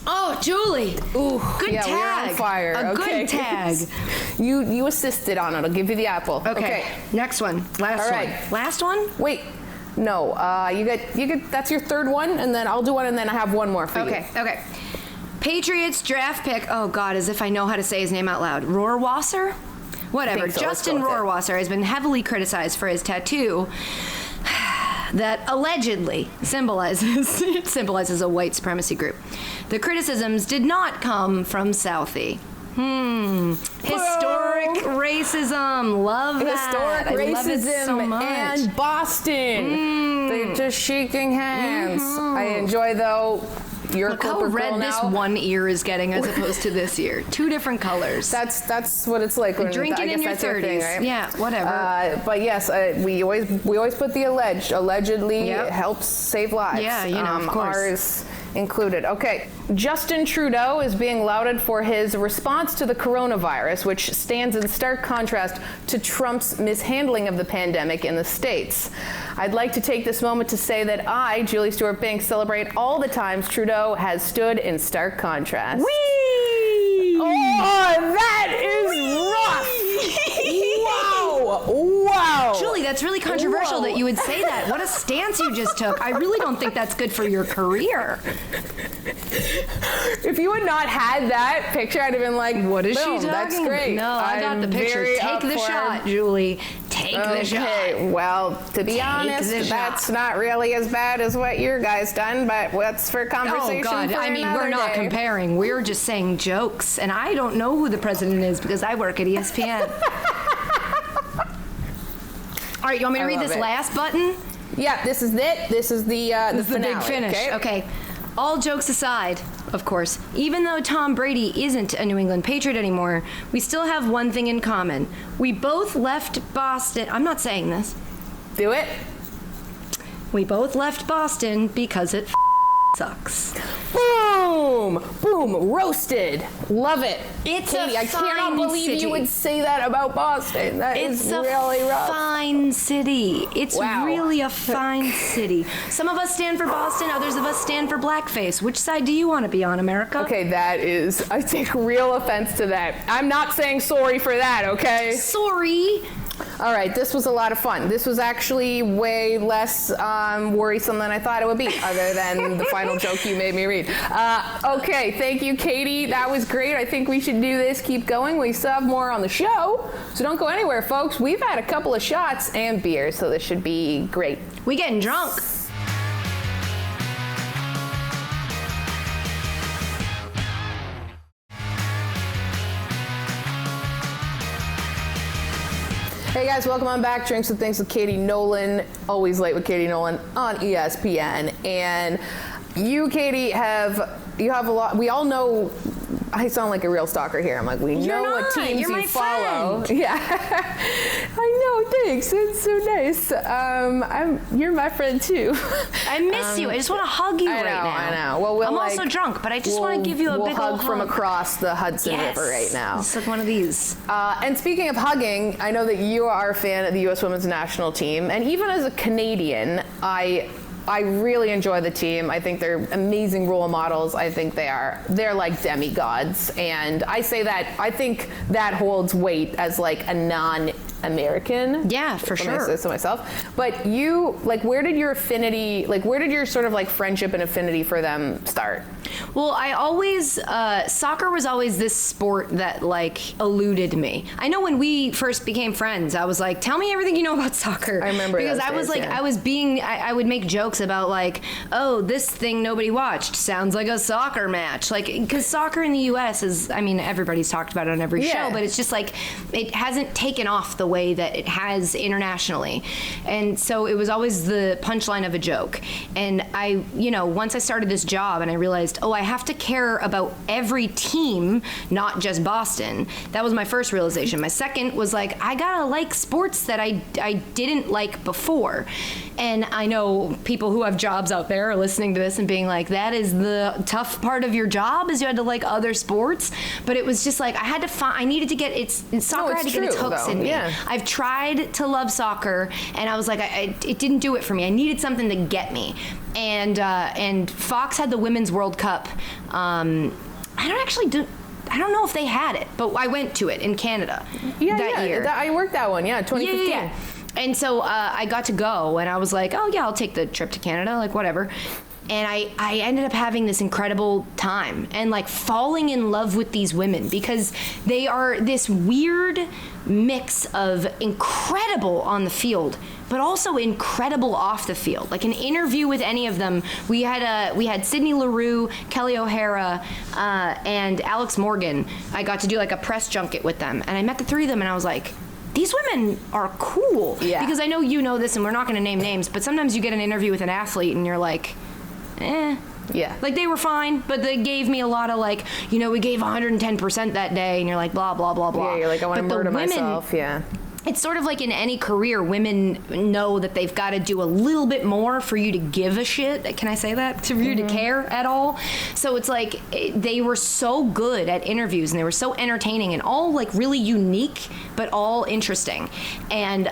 B: Oh, Julie. Ooh, good tag.
A: We're on fire.
B: Good tag.
A: You assisted on it. I'll give you the apple.
B: Okay. Next one. Last one. Last one?
A: Wait. No. You get. That's your 3rd one, and then I'll do one, and then I have one more for you.
B: Okay. Patriots draft pick. Oh God, as if I know how to say his name out loud. Rohrwasser? Whatever.
A: So.
B: Justin Rohrwasser has been heavily criticized for his tattoo that allegedly symbolizes a white supremacy group. The criticisms did not come from Southie. Historic racism. Love that.
A: Historic
B: I love it
A: racism
B: so much.
A: and Boston. They're just shaking hands. I enjoy, though, you're
B: Look
A: a
B: how
A: corporate
B: red
A: girl
B: this
A: now.
B: one ear is getting as opposed to this ear. Two different colors.
A: That's what it's like when
B: Drinking
A: I guess
B: in your
A: that's your
B: 30s.
A: thing, right?
B: Yeah, whatever.
A: But yes, we always put the alleged. Allegedly
B: Yep.
A: helps save lives.
B: Yeah, of course.
A: Ours included. Okay, Justin Trudeau is being lauded for his response to the coronavirus, which stands in stark contrast to Trump's mishandling of the pandemic in the States. I'd like to take this moment to say that I, Julie Stewart-Binks, celebrate all the times Trudeau has stood in stark contrast.
B: Whee!
A: Oh, that is rough! Wow!
B: Julie, that's really controversial
A: Whoa.
B: that you would say that. What a stance you just took. I really don't think that's good for your career.
A: If you had not had that picture, I'd have been like,
B: What is
A: boom,
B: she talking
A: that's great.
B: about? No, I got the picture.
A: very
B: Take
A: up
B: the
A: for-
B: shot, Julie. Take the shot.
A: Okay, well, to be honest,
B: the shot.
A: that's not really as bad as what your guy's done, but what's for conversation
B: Oh, God.
A: for
B: I mean,
A: another
B: we're not
A: day.
B: comparing. We're just saying jokes. And I don't know who the president is because I work at ESPN. All right, you want me to read
A: love
B: this
A: it.
B: last button?
A: Yeah, this is it. This is the
B: This is the big
A: finale,
B: finish. Okay. All jokes aside, of course, even though Tom Brady isn't a New England Patriot anymore, we still have one thing in common. We both left Boston. I'm not saying this.
A: Do it.
B: We both left Boston because it sucks.
A: Boom! Boom! Roasted. Love it.
B: It's
A: Katie,
B: a
A: I cannot
B: fine
A: believe
B: city.
A: you would say that about Boston. That is
B: It's a
A: really rough.
B: fine city. It's
A: Wow.
B: really a fine city. Some of us stand for Boston, others of us stand for blackface. Which side do you want to be on, America?
A: Okay, that is, I take real offense to that. I'm not saying sorry for that, okay?
B: Sorry.
A: All right, this was a lot of fun. This was actually way less worrisome than I thought it would be, other than the final joke you made me read. Okay, thank you, Katie. That was great. I think we should do this. Keep going. We still have more on the show, so don't go anywhere, folks. We've had a couple of shots and beer, so this should be great.
B: We getting drunk.
A: Hey guys, welcome on back. Drinks with Things with Katie Nolan. Always late with Katie Nolan on ESPN. And you, Katie, you have a lot. We all know. I sound like a real stalker here. I'm like, we know what teams
B: You're my
A: you follow.
B: friend.
A: Yeah, I know. Thanks. It's so nice. You're my friend too.
B: I miss you. I just want to hug you right now.
A: I know. Well,
B: I'm also drunk, but I just want to give you a
A: we'll
B: big
A: hug
B: old
A: from
B: hug.
A: across the Hudson River right now.
B: It's like one of these.
A: And speaking of hugging, I know that you are a fan of the U.S. Women's National Team, and even as a Canadian, I really enjoy the team. I think they're amazing role models. I think they're like demigods, and I say that I think that holds weight as like a non-American.
B: Yeah, for
A: when I
B: sure.
A: say so myself. But you, like, where did your sort of like friendship and affinity for them start?
B: Well, I always, soccer was always this sport that like eluded me. I know when we first became friends, I was like, tell me everything you know about soccer.
A: I remember
B: because
A: those
B: I was
A: days,
B: like,
A: yeah.
B: I would make jokes about like, oh, this thing nobody watched sounds like a soccer match. Like, because soccer in the U.S. is, I mean, everybody's talked about it on every
A: Yeah.
B: show, but it's just like, it hasn't taken off the way that it has internationally. And so it was always the punchline of a joke. And once I started this job and I realized, oh, I have to care about every team, not just Boston. That was my first realization. My second was like, I gotta like sports that I didn't like before. And I know people who have jobs out there are listening to this and being like, that is the tough part of your job, is you had to like other sports. But it was just like, I needed to get soccer had to get its
A: true,
B: hooks
A: though.
B: in me.
A: Yeah.
B: I've tried to love soccer, and I was like, it didn't do it for me. I needed something to get me. And Fox had the Women's World Cup. I don't know if they had it, but I went to it in Canada that year.
A: I worked that one, 2015.
B: Yeah. And so I got to go, and I was like, oh, yeah, I'll take the trip to Canada, like, whatever. and I ended up having this incredible time and like falling in love with these women because they are this weird mix of incredible on the field but also incredible off the field. Like an interview with any of them, we had Sydney Leroux, Kelly O'Hara, and Alex Morgan. I got to do like a press junket with them, and I met the three of them, and I was like, these women are cool.
A: Yeah.
B: Because I know you know this, and we're not going to name names, but sometimes you get an interview with an athlete, and you're like, eh.
A: Yeah.
B: Like, they were fine, but they gave me a lot of, like, you know, we gave 110% that day, and you're like, blah, blah, blah, blah.
A: Yeah, you're like, I want to murder myself. Yeah.
B: It's sort of like in any career, women know that they've got to do a little bit more for you to give a shit. Can I say that? For you to care at all. So it's like they were so good at interviews and they were so entertaining and all like really unique, but all interesting. And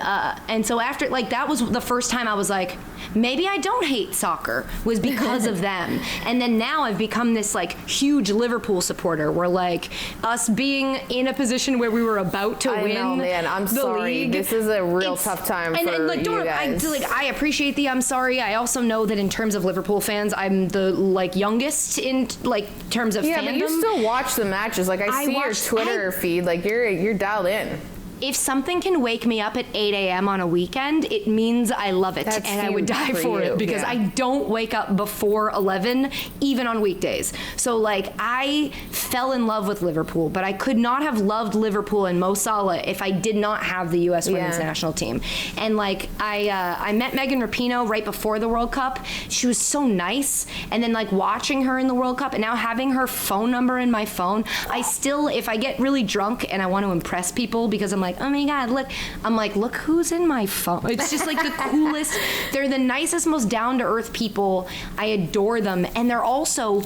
B: so after, like, that was the first time I was like, maybe I don't hate soccer, was because of them. And then now I've become this like huge Liverpool supporter where like us being in a position where we were about to win.
A: I know, man. I'm sorry.
B: League.
A: This is a real tough time for
B: like,
A: you guys.
B: I appreciate the I'm sorry. I also know that in terms of Liverpool fans, I'm the like youngest in like terms of fandom.
A: But you still watch the matches. Like I see your Twitter feed. Like you're dialed in.
B: If something can wake me up at 8 a.m. on a weekend, it means I love it, and I would die for it because I don't wake up before 11, even on weekdays. So, like, I fell in love with Liverpool, but I could not have loved Liverpool and Mo Salah if I did not have the U.S. women's national team. And, like, I met Megan Rapinoe right before the World Cup. She was so nice, and then, like, watching her in the World Cup and now having her phone number in my phone, I still, if I get really drunk and I want to impress people because I'm like, oh my God, look. I'm like, look who's in my phone. It's just like the coolest. They're the nicest, most down-to-earth people. I adore them. And they're also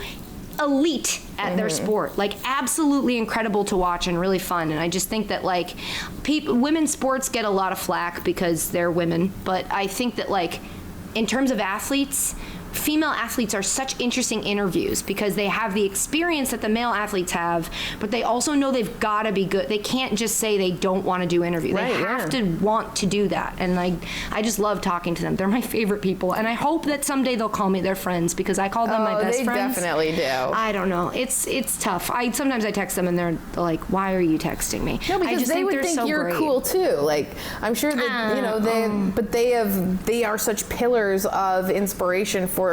B: elite at their sport. Like, absolutely incredible to watch and really fun. And I just think that, like, women's sports get a lot of flack because they're women. But I think that, like, in terms of athletes, female athletes are such interesting interviews because they have the experience that the male athletes have, but they also know they've got to be good. They can't just say they don't want to do interviews. They have to want to do that. And I just love talking to them. They're my favorite people. And I hope that someday they'll call me their friends because I call them my best friends.
A: They definitely do.
B: I don't know. It's tough. Sometimes I text them and they're like, why are you texting me?
A: No, because
B: I just
A: they would think
B: so
A: you're
B: great.
A: cool too. Like, I'm sure that, you know, but they are such pillars of inspiration for,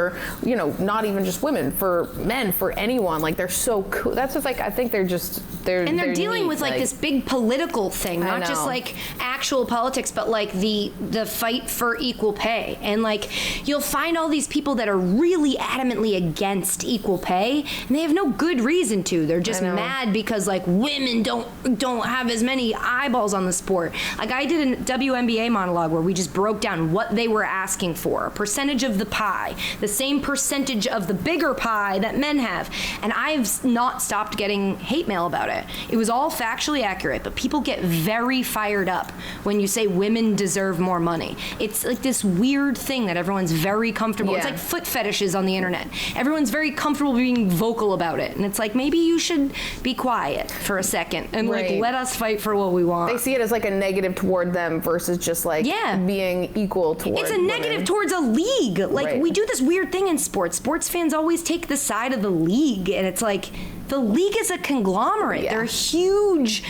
A: you know, not even just women, for men, for anyone. Like, they're so cool. That's just like, I think they're
B: dealing
A: neat.
B: with like this big political thing, not just like actual politics, but like the fight for equal pay. And like, you'll find all these people that are really adamantly against equal pay, and they have no good reason to. They're just mad because like women don't have as many eyeballs on the sport. Like, I did a WNBA monologue where we just broke down what they were asking for, a percentage of the pie, the same percentage of the bigger pie that men have. And I've not stopped getting hate mail about it. It was all factually accurate, but people get very fired up when you say women deserve more money. It's like this weird thing that everyone's very comfortable. It's like foot fetishes on the internet. Everyone's very comfortable being vocal about it. And it's like, maybe you should be quiet for a second and like let us fight for what we want.
A: They see it as like a negative toward them versus just like being equal toward
B: It's a negative
A: women.
B: towards a league. Like, we do this weird thing in sports. Sports fans always take the side of the league, and it's like, the league is a conglomerate. They're a huge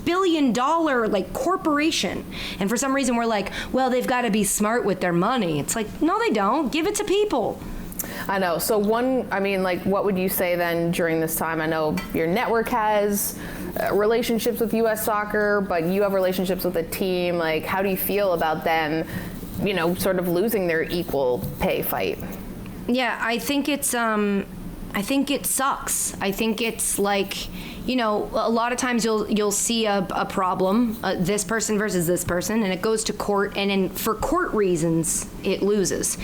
B: billion-dollar like corporation, and for some reason we're like, well, they've got to be smart with their money. It's like, no, they don't. Give it to people.
A: I know. So what would you say then during this time? I know your network has relationships with U.S. Soccer, but you have relationships with the team. Like, how do you feel about them, you know, sort of losing their equal pay fight?
B: Yeah, I think it sucks. I think it's like, you know, a lot of times you'll see a problem, this person versus this person, and it goes to court, and for court reasons, it loses.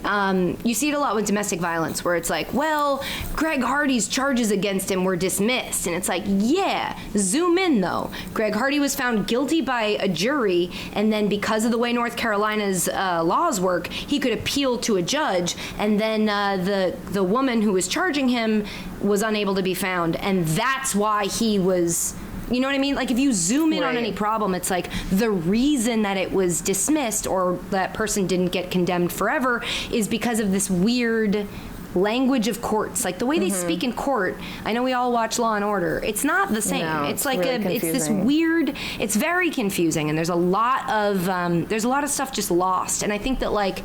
B: You see it a lot with domestic violence, where it's like, well, Greg Hardy's charges against him were dismissed, and it's like, yeah, zoom in though. Greg Hardy was found guilty by a jury, and then because of the way North Carolina's laws work, he could appeal to a judge, and then the woman who was charging him was unable to be found, and that's why he was You know what I mean? Like if you zoom in on
A: Right.
B: any problem, it's like the reason that it was dismissed or that person didn't get condemned forever is because of this weird language of courts, like the way they speak in court. I know we all watch Law and Order. It's not the same.
A: No,
B: it's like
A: really
B: it's this
A: confusing.
B: weird. It's very confusing, and there's a lot of stuff just lost. And I think that like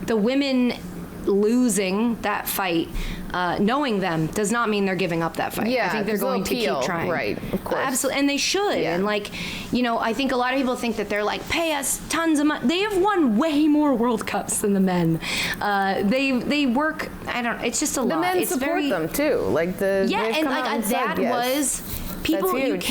B: the women losing that fight, knowing them does not mean they're giving up that fight.
A: Yeah,
B: I think they're
A: 'cause they'll
B: going to
A: appeal,
B: keep trying.
A: right, of course.
B: Absolutely, and they should.
A: Yeah.
B: And like, you know, I think a lot of people think that they're like, pay us tons of money. They have won way more World Cups than the men. They work. I don't. It's just a lot.
A: The men
B: It's
A: support
B: very,
A: them too. Like
B: Yeah,
A: they've
B: and
A: come out
B: like
A: and said
B: that
A: yes.
B: was. People,
A: That's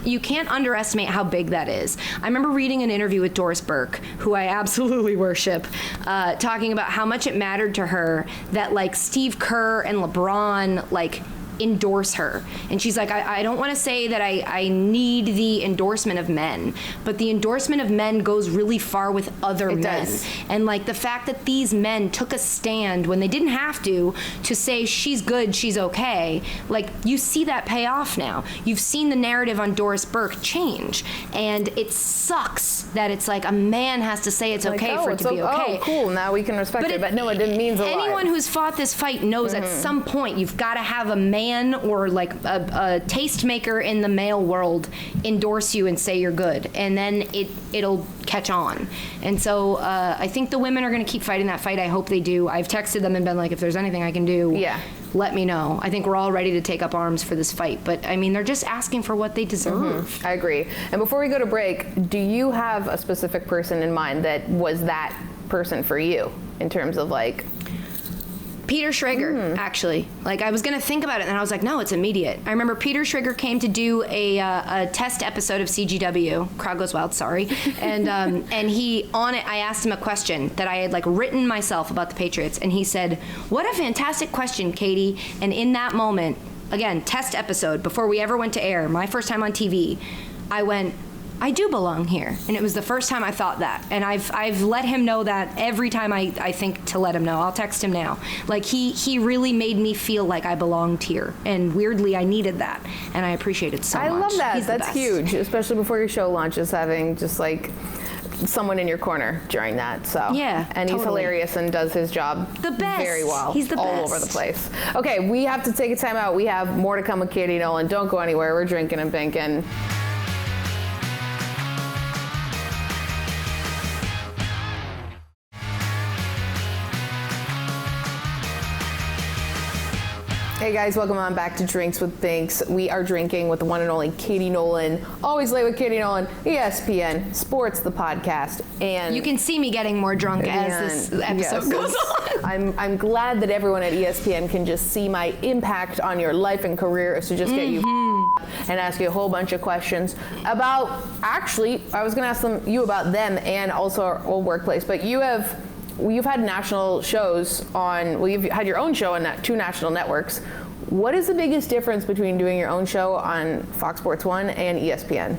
B: you
A: huge.
B: can't underestimate how big that is. I remember reading an interview with Doris Burke, who I absolutely worship, talking about how much it mattered to her that like Steve Kerr and LeBron like endorse her. And she's like, I don't want to say that I need the endorsement of men, but the endorsement of men goes really far with other men.
A: does.
B: And like the fact that these men took a stand when they didn't have to say she's good, she's okay, like you see that pay off now. You've seen the narrative on Doris Burke change, and it sucks that it's like a man has to say it's
A: Like,
B: okay
A: oh,
B: for it to be okay.
A: Oh, cool. Now we can respect it. But no, it means a lot.
B: Anyone who's fought this fight knows at some point you've got to have a man or like a tastemaker in the male world endorse you and say you're good, and then it'll catch on. And so I think the women are going to keep fighting that fight. I hope they do. I've texted them and been like, if there's anything I can do,
A: Yeah.
B: let me know. I think we're all ready to take up arms for this fight, but I mean, they're just asking for what they deserve.
A: I agree. And before we go to break, do you have a specific person in mind that was that person for you in terms of like?
B: Peter Schrager, actually. Like, I was going to think about it, and then I was like, no, it's immediate. I remember Peter Schrager came to do a test episode of CGW, Crowd Goes Wild, sorry. And he, on it, I asked him a question that I had, like, written myself about the Patriots, and he said, what a fantastic question, Katie. And in that moment, again, test episode, before we ever went to air, my first time on TV, I went, I do belong here. And it was the first time I thought that. And I've let him know that every time I think to let him know. I'll text him now. Like he really made me feel like I belonged here. And weirdly, I needed that. And I appreciate it so much.
A: I love that.
B: He's the
A: That's
B: best.
A: huge, especially before your show launches, having just like someone in your corner during that. So
B: Yeah,
A: and he's
B: totally.
A: hilarious and does his job
B: The best.
A: very well.
B: He's the
A: all
B: best.
A: over the place. Okay, we have to take a time out. We have more to come with Katie Nolan. Don't go anywhere. We're drinking and binking. Hey guys, welcome on back to Drinks with Binks. We are drinking with the one and only Katie Nolan. Always late with Katie Nolan, ESPN, Sports, the podcast, and
B: You can see me getting more drunk as this episode goes on.
A: I'm glad that everyone at ESPN can just see my impact on your life and career is to just get you and ask you a whole bunch of questions about, actually, I was going to ask you about them and also our old workplace, but you've had national shows on, well, you've had your own show on two national networks. What is the biggest difference between doing your own show on Fox Sports 1 and ESPN?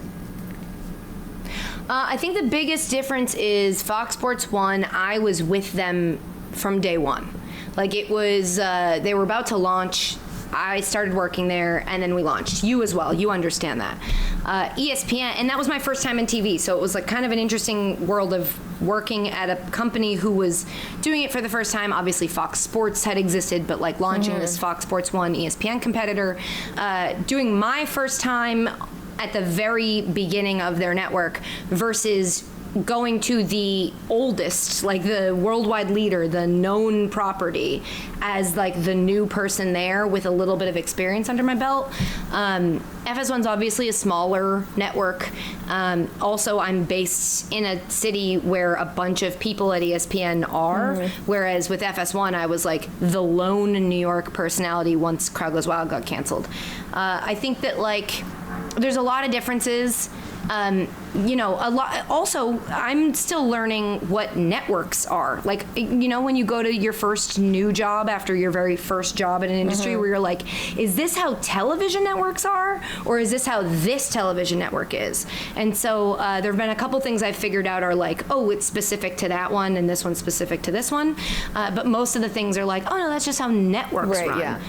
B: I think the biggest difference is Fox Sports 1, I was with them from day one. Like it was, they were about to launch. I started working there, and then we launched. You as well. You understand that. ESPN, and that was my first time in TV, so it was like kind of an interesting world of working at a company who was doing it for the first time. Obviously, Fox Sports had existed, but like launching this Fox Sports 1 ESPN competitor, doing my first time at the very beginning of their network versus going to the oldest, like the worldwide leader, the known property, as like the new person there with a little bit of experience under my belt. FS1's obviously a smaller network. Also, I'm based in a city where a bunch of people at ESPN are, whereas with FS1, I was like the lone New York personality once Crowd Goes Wild got canceled. I think that like there's a lot of differences. You know, a lot. Also, I'm still learning what networks are. Like, you know, when you go to your first new job after your very first job in an industry where you're like, is this how television networks are? Or is this how this television network is? And so there have been a couple things I've figured out are like, oh, it's specific to that one and this one's specific to this one. But most of the things are like, oh, no, that's just how networks run.
A: Yeah.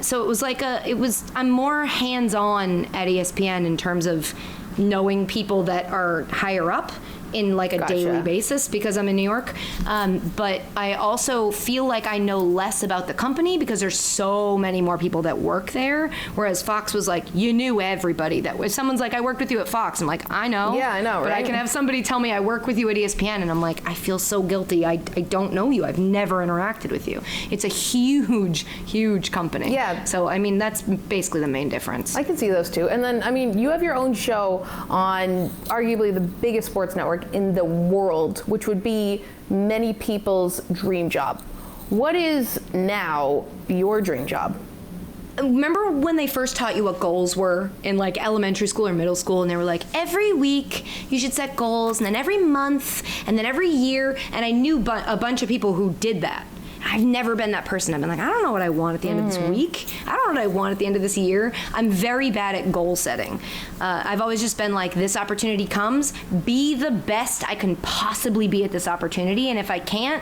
B: So it was like I'm more hands-on at ESPN in terms of knowing people that are higher up in like a
A: Gotcha.
B: daily basis because I'm in New York. But I also feel like I know less about the company because there's so many more people that work there. Whereas Fox was like, you knew everybody. That if someone's like, I worked with you at Fox, I'm like, I know.
A: Yeah, I know,
B: But
A: right?
B: I can have somebody tell me I work with you at ESPN, and I'm like, I feel so guilty. I don't know you. I've never interacted with you. It's a huge, huge company.
A: Yeah.
B: So I mean, that's basically the main difference.
A: I can see those two. And then, I mean, you have your own show on arguably the biggest sports network in the world, which would be many people's dream job. What is now your dream job?
B: Remember when they first taught you what goals were in like elementary school or middle school, and they were like, every week you should set goals, and then every month, and then every year, and I knew a bunch of people who did that. I've never been that person. I've been like, I don't know what I want at the end of this week. I don't know what I want at the end of this year. I'm very bad at goal setting. I've always just been like, this opportunity comes, be the best I can possibly be at this opportunity, and if I can't,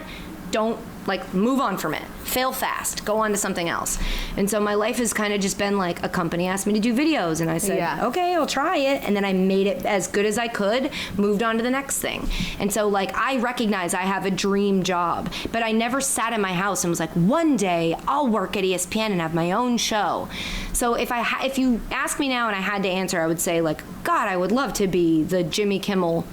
B: don't like move on from it. Fail fast. Go on to something else. And so my life has kind of just been like a company asked me to do videos, and I said, okay, I'll try it. And then I made it as good as I could, moved on to the next thing. And so like I recognize I have a dream job, but I never sat in my house and was like, one day I'll work at ESPN and have my own show. So if you ask me now and I had to answer, I would say like, God, I would love to be the Jimmy Kimmel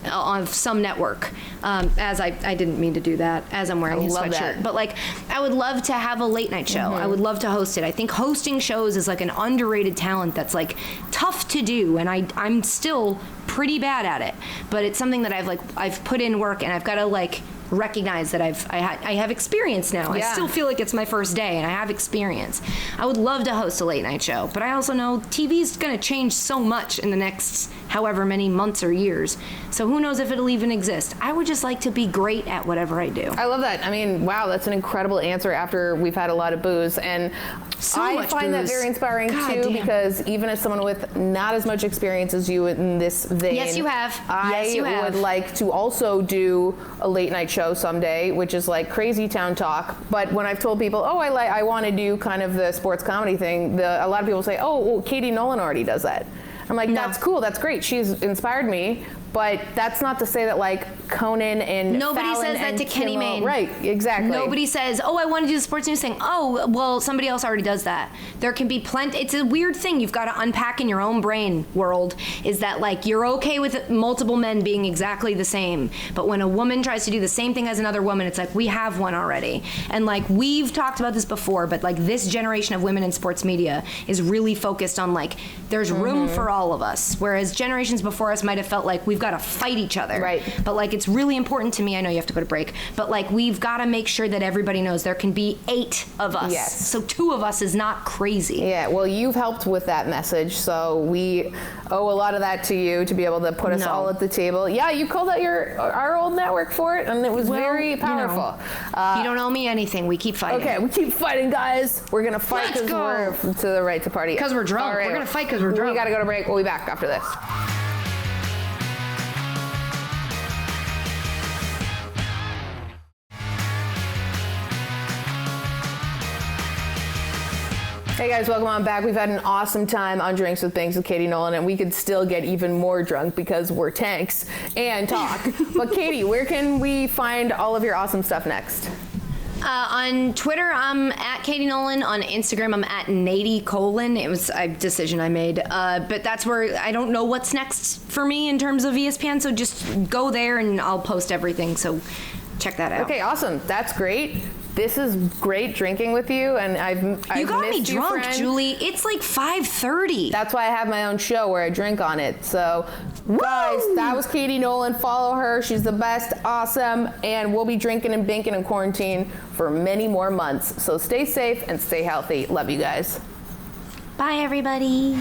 B: on some network, as I didn't mean to do that as I'm wearing his sweatshirt.
A: That.
B: But like, I would love to have a late night show. I would love to host it. I think hosting shows is like an underrated talent that's like tough to do, and I'm still pretty bad at it. But it's something that I've put in work, and I've got to like recognize that I have experience now.
A: Yeah.
B: I still feel like it's my first day, and I have experience. I would love to host a late night show, but I also know TV's going to change so much in the next however many months or years. So who knows if it'll even exist. I would just like to be great at whatever I do.
A: I love that. I mean, wow, that's an incredible answer after we've had a lot of booze. And
B: So
A: I
B: much
A: find that
B: booze.
A: very inspiring
B: God
A: too,
B: damn.
A: because even as someone with not as much experience as you in this vein,
B: Yes, you have.
A: I
B: Yes, you have.
A: would like to also do a late night show someday, which is like crazy town talk. But when I've told people, oh, I want to do kind of the sports comedy thing, a lot of people say, oh, well, Katie Nolan already does that. I'm like, that's cool, that's great. She's inspired me. But that's not to say that like Conan and
B: Nobody
A: Fallon
B: says that
A: and
B: to Kenny
A: Kimmel-
B: Mayne.
A: Right, exactly.
B: Nobody says, oh, I want to do the sports news thing. Oh, well, somebody else already does that. There can be plenty. It's a weird thing you've got to unpack in your own brain world, is that like you're okay with multiple men being exactly the same. But when a woman tries to do the same thing as another woman, it's like, we have one already. And like we've talked about this before, but like this generation of women in sports media is really focused on like, there's room for all of us. Whereas generations before us might have felt like we've got to fight each other.
A: Right.
B: But like it's really important to me. I know you have to go to break, but like we've got to make sure that everybody knows there can be 8 of us.
A: Yes.
B: So 2 of us is not crazy.
A: Yeah, well, you've helped with that message, so we owe a lot of that to you to be able to put us all at the table. Yeah, you called out our old network for it, and it was very powerful.
B: You don't owe me anything. We keep fighting.
A: Okay, we keep fighting, guys. We're gonna fight
B: Let's
A: because
B: go.
A: we're to the right to party.
B: 'Cause we're drunk.
A: All right.
B: We're gonna fight 'cause we're drunk.
A: We gotta go to break. We'll be back after this. Hey guys, welcome on back. We've had an awesome time on Drinks with Binks with Katie Nolan, and we could still get even more drunk because we're tanks and talk. But Katie, where can we find all of your awesome stuff next?
B: On Twitter, I'm at Katie Nolan. On Instagram, I'm at Nady Colon. It was a decision I made. But that's where I don't know what's next for me in terms of ESPN, so just go there and I'll post everything. So check that out.
A: Okay, awesome. That's great. This is great drinking with you, and I've
B: You got me
A: missed you,
B: drunk,
A: friend.
B: Julie. It's like 5:30.
A: That's why I have my own show where I drink on it. So, guys, that was Katie Nolan. Follow her. She's the best, awesome, and we'll be drinking and binking in quarantine for many more months. So stay safe and stay healthy. Love you guys.
B: Bye, everybody.